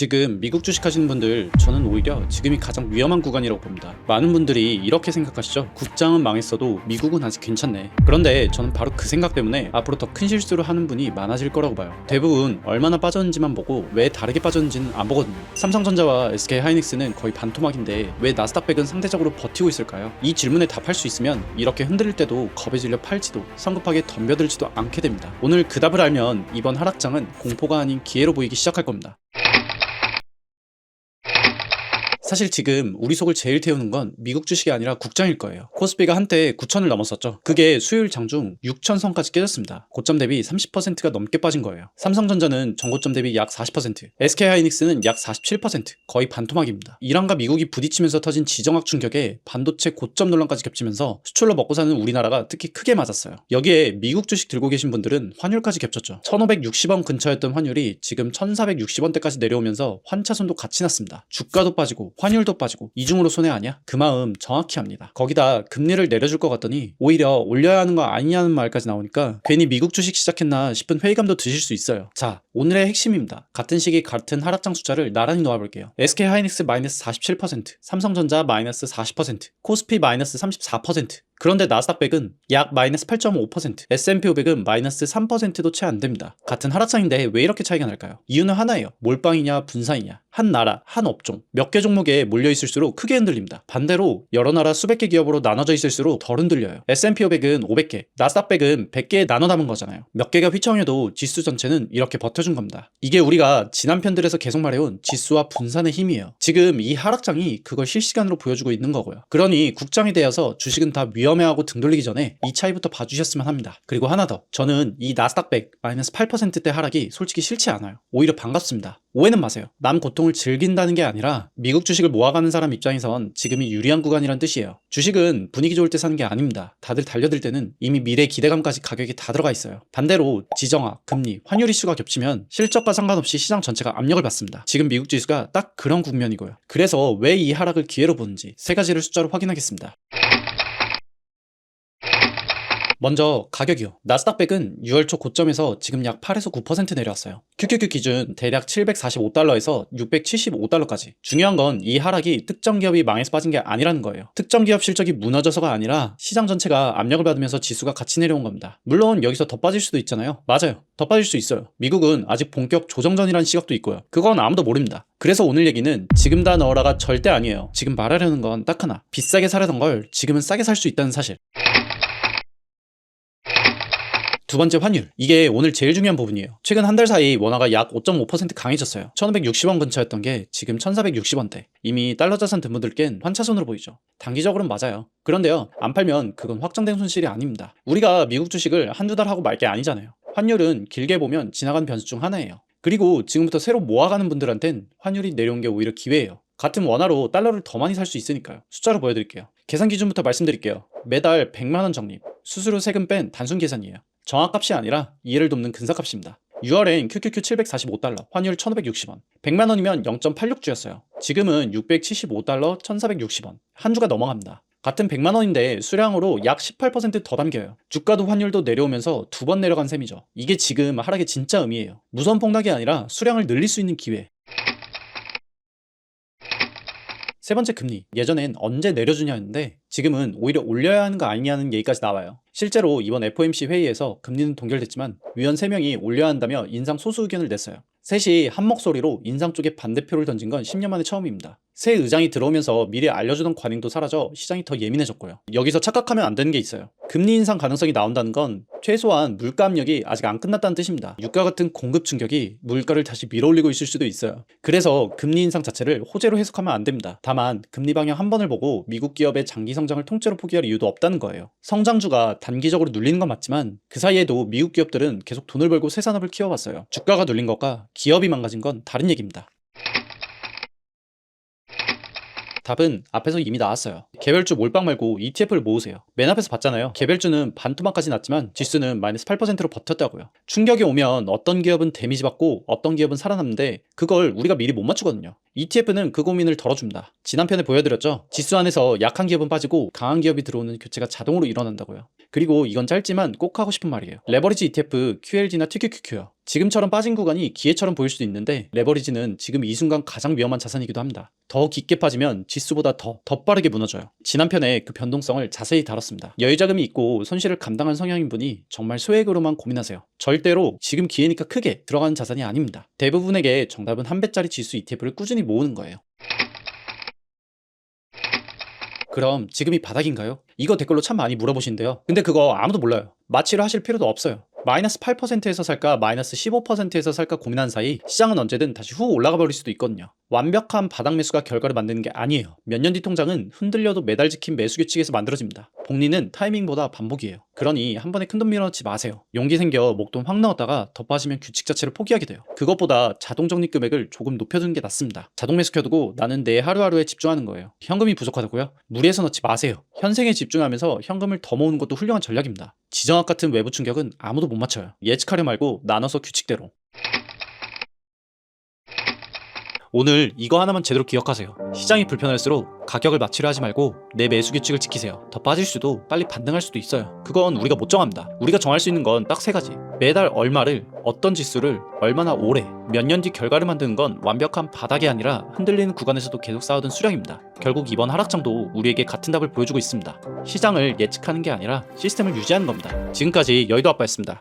지금 미국 주식하시는 분들, 저는 오히려 지금이 가장 위험한 구간이라고 봅니다. 많은 분들이 이렇게 생각하시죠. 국장은 망했어도 미국은 아직 괜찮네. 그런데 저는 바로 그 생각 때문에 앞으로 더 큰 실수를 하는 분이 많아질 거라고 봐요. 대부분 얼마나 빠졌는지만 보고 왜 다르게 빠졌는지는 안 보거든요. 삼성전자와 SK하이닉스는 거의 반토막인데 왜 나스닥백은 상대적으로 버티고 있을까요? 이 질문에 답할 수 있으면 이렇게 흔들릴 때도 겁에 질려 팔지도 성급하게 덤벼들지도 않게 됩니다. 오늘 그 답을 알면 이번 하락장은 공포가 아닌 기회로 보이기 시작할 겁니다. 사실 지금 우리 속을 제일 태우는 건 미국 주식이 아니라 국장일 거예요. 코스피가 한때 9천을 넘었었죠. 그게 수요일 장중 6천선까지 깨졌습니다. 고점 대비 30%가 넘게 빠진 거예요. 삼성전자는 전고점 대비 약 40%, SK하이닉스는 약 47%, 거의 반토막입니다. 이란과 미국이 부딪히면서 터진 지정학 충격에 반도체 고점 논란까지 겹치면서 수출로 먹고 사는 우리나라가 특히 크게 맞았어요. 여기에 미국 주식 들고 계신 분들은 환율까지 겹쳤죠. 1560원 근처였던 환율이 지금 1460원대까지 내려오면서 환차손도 같이 났습니다. 주가도 빠지고 환율도 빠지고 이중으로 손해 아니야? 그 마음 정확히 압니다. 거기다 금리를 내려줄 것 같더니 오히려 올려야 하는 거 아니냐는 말까지 나오니까 괜히 미국 주식 시작했나 싶은 회의감도 드실 수 있어요. 자, 오늘의 핵심입니다. 같은 시기 같은 하락장 숫자를 나란히 놓아볼게요. SK하이닉스 마이너스 47%, 삼성전자 마이너스 40%, 코스피 마이너스 34%, 그런데 나스닥백은 약 마이너스 8.5%, S&P 500은 마이너스 3%도 채 안 됩니다. 같은 하락장인데 왜 이렇게 차이가 날까요? 이유는 하나예요. 몰빵이냐 분산이냐. 한 나라, 한 업종, 몇 개 종목에 몰려 있을수록 크게 흔들립니다. 반대로 여러 나라 수백 개 기업으로 나눠져 있을수록 덜 흔들려요. S&P 500은 500개, 나스닥백은 100개에 나눠 담은 거잖아요. 몇 개가 휘청여도 지수 전체는 이렇게 버텨준 겁니다. 이게 우리가 지난 편들에서 계속 말해온 지수와 분산의 힘이에요. 지금 이 하락장이 그걸 실시간으로 보여주고 있는 거고요. 그러니 국장이 되어서 주식은 다 위험해하고 등 돌리기 전에 이 차이부터 봐주셨으면 합니다. 그리고 하나 더, 저는 이 나스닥백 마이너스 8%대 하락이 솔직히 싫지 않아요. 오히려 반갑습니다. 오해는 마세요. 남 고통을 즐긴다는 게 아니라 미국 주식을 모아가는 사람 입장에선 지금이 유리한 구간이란 뜻이에요. 주식은 분위기 좋을 때 사는 게 아닙니다. 다들 달려들 때는 이미 미래 기대감까지 가격이 다 들어가 있어요. 반대로 지정학, 금리, 환율 이슈가 겹치면 실적과 상관없이 시장 전체가 압력을 받습니다. 지금 미국 지수가 딱 그런 국면이고요. 그래서 왜 이 하락을 기회로 보는지 세 가지를 숫자로 확인하겠습니다. 먼저 가격이요. 나스닥백은 6월 초 고점에서 지금 약 8에서 9% 내려왔어요. QQQ 기준 대략 745달러에서 675달러까지. 중요한 건 이 하락이 특정 기업이 망해서 빠진 게 아니라는 거예요. 특정 기업 실적이 무너져서가 아니라 시장 전체가 압력을 받으면서 지수가 같이 내려온 겁니다. 물론 여기서 더 빠질 수도 있잖아요. 맞아요. 더 빠질 수 있어요. 미국은 아직 본격 조정 전이라는 시각도 있고요. 그건 아무도 모릅니다. 그래서 오늘 얘기는 지금 다 넣어라가 절대 아니에요. 지금 말하려는 건 딱 하나. 비싸게 사려던 걸 지금은 싸게 살 수 있다는 사실. 두 번째, 환율. 이게 오늘 제일 중요한 부분이에요. 최근 한 달 사이 원화가 약 5.5% 강해졌어요. 1560원 근처였던 게 지금 1460원대. 이미 달러 자산 든 분들께는 환차손으로 보이죠. 단기적으로는 맞아요. 그런데요, 안 팔면 그건 확정된 손실이 아닙니다. 우리가 미국 주식을 한두 달 하고 말 게 아니잖아요. 환율은 길게 보면 지나간 변수 중 하나예요. 그리고 지금부터 새로 모아가는 분들한텐 환율이 내려온 게 오히려 기회예요. 같은 원화로 달러를 더 많이 살 수 있으니까요. 숫자로 보여드릴게요. 계산 기준부터 말씀드릴게요. 매달 100만원 적립, 수수료 세금 뺀 단순 계산이에요. 정확값이 아니라 이해를 돕는 근사값입니다. 6월엔 QQQ 745달러, 환율 1560원. 100만원이면 0.86주였어요. 지금은 675달러, 1460원. 한 주가 넘어갑니다. 같은 100만원인데 수량으로 약 18% 더 담겨요. 주가도 환율도 내려오면서 두 번 내려간 셈이죠. 이게 지금 하락의 진짜 의미예요. 무서운 폭락이 아니라 수량을 늘릴 수 있는 기회. 세 번째, 금리. 예전엔 언제 내려주냐였는데 지금은 오히려 올려야 하는 거 아니냐는 얘기까지 나와요. 실제로 이번 FOMC 회의에서 금리는 동결됐지만 위원 3명이 올려야 한다며 인상 소수 의견을 냈어요. 셋이 한 목소리로 인상 쪽에 반대표를 던진 건 10년 만에 처음입니다. 새 의장이 들어오면서 미리 알려주던 관행도 사라져 시장이 더 예민해졌고요. 여기서 착각하면 안 되는 게 있어요. 금리 인상 가능성이 나온다는 건 최소한 물가 압력이 아직 안 끝났다는 뜻입니다. 유가 같은 공급 충격이 물가를 다시 밀어올리고 있을 수도 있어요. 그래서 금리 인상 자체를 호재로 해석하면 안 됩니다. 다만 금리 방향 한 번을 보고 미국 기업의 장기 성장을 통째로 포기할 이유도 없다는 거예요. 성장주가 단기적으로 눌리는 건 맞지만 그 사이에도 미국 기업들은 계속 돈을 벌고 새 산업을 키워왔어요. 주가가 눌린 것과 기업이 망가진 건 다른 얘기입니다. 답은 앞에서 이미 나왔어요. 개별주 몰빵 말고 ETF를 모으세요. 맨 앞에서 봤잖아요. 개별주는 반토막까지 났지만 지수는 마이너스 8%로 버텼다고요. 충격이 오면 어떤 기업은 데미지 받고 어떤 기업은 살아남는데 그걸 우리가 미리 못 맞추거든요. ETF는 그 고민을 덜어줍니다. 지난 편에 보여드렸죠. 지수 안에서 약한 기업은 빠지고 강한 기업이 들어오는 교체가 자동으로 일어난다고요. 그리고 이건 짧지만 꼭 하고 싶은 말이에요. 레버리지 ETF, QLG나 TQQQ요. 지금처럼 빠진 구간이 기회처럼 보일 수도 있는데 레버리지는 지금 이 순간 가장 위험한 자산이기도 합니다. 더 깊게 빠지면 지수보다 더 빠르게 무너져요. 지난 편에 그 변동성을 자세히 다뤘습니다. 여유자금이 있고 손실을 감당한 성향인 분이 정말 소액으로만 고민하세요. 절대로 지금 기회니까 크게 들어가는 자산이 아닙니다. 대부분에게 정답은 한 배짜리 지수 ETF를 꾸준히 모으는 거예요. 그럼 지금이 바닥인가요? 이거 댓글로 참 많이 물어보시는데요. 근데 그거 아무도 몰라요. 마취를 하실 필요도 없어요. 마이너스 8%에서 살까 마이너스 15%에서 살까 고민하는 사이 시장은 언제든 다시 후 올라가 버릴 수도 있거든요. 완벽한 바닥 매수가 결과를 만드는 게 아니에요. 몇 년 뒤 통장은 흔들려도 매달 지킨 매수 규칙에서 만들어집니다. 복리는 타이밍보다 반복이에요. 그러니 한 번에 큰돈 밀어넣지 마세요. 용기 생겨 목돈 확 넣었다가 더 빠지면 규칙 자체를 포기하게 돼요. 그것보다 자동 적립 금액을 조금 높여두는 게 낫습니다. 자동 매수 켜두고 나는 내 하루하루에 집중하는 거예요. 현금이 부족하다고요? 무리해서 넣지 마세요. 현생에 집중하면서 현금을 더 모으는 것도 훌륭한 전략입니다. 지정학 같은 외부 충격은 아무도 못 맞춰요. 예측하려 말고 나눠서 규칙대로. 오늘 이거 하나만 제대로 기억하세요. 시장이 불편할수록 가격을 맞추려 하지 말고 내 매수 규칙을 지키세요. 더 빠질 수도 빨리 반등할 수도 있어요. 그건 우리가 못 정합니다. 우리가 정할 수 있는 건 딱 세 가지. 매달 얼마를, 어떤 지수를, 얼마나 오래, 몇 년 뒤 결과를 만드는 건 완벽한 바닥이 아니라 흔들리는 구간에서도 계속 쌓아둔 수량입니다. 결국 이번 하락장도 우리에게 같은 답을 보여주고 있습니다. 시장을 예측하는 게 아니라 시스템을 유지하는 겁니다. 지금까지 여의도 아빠였습니다.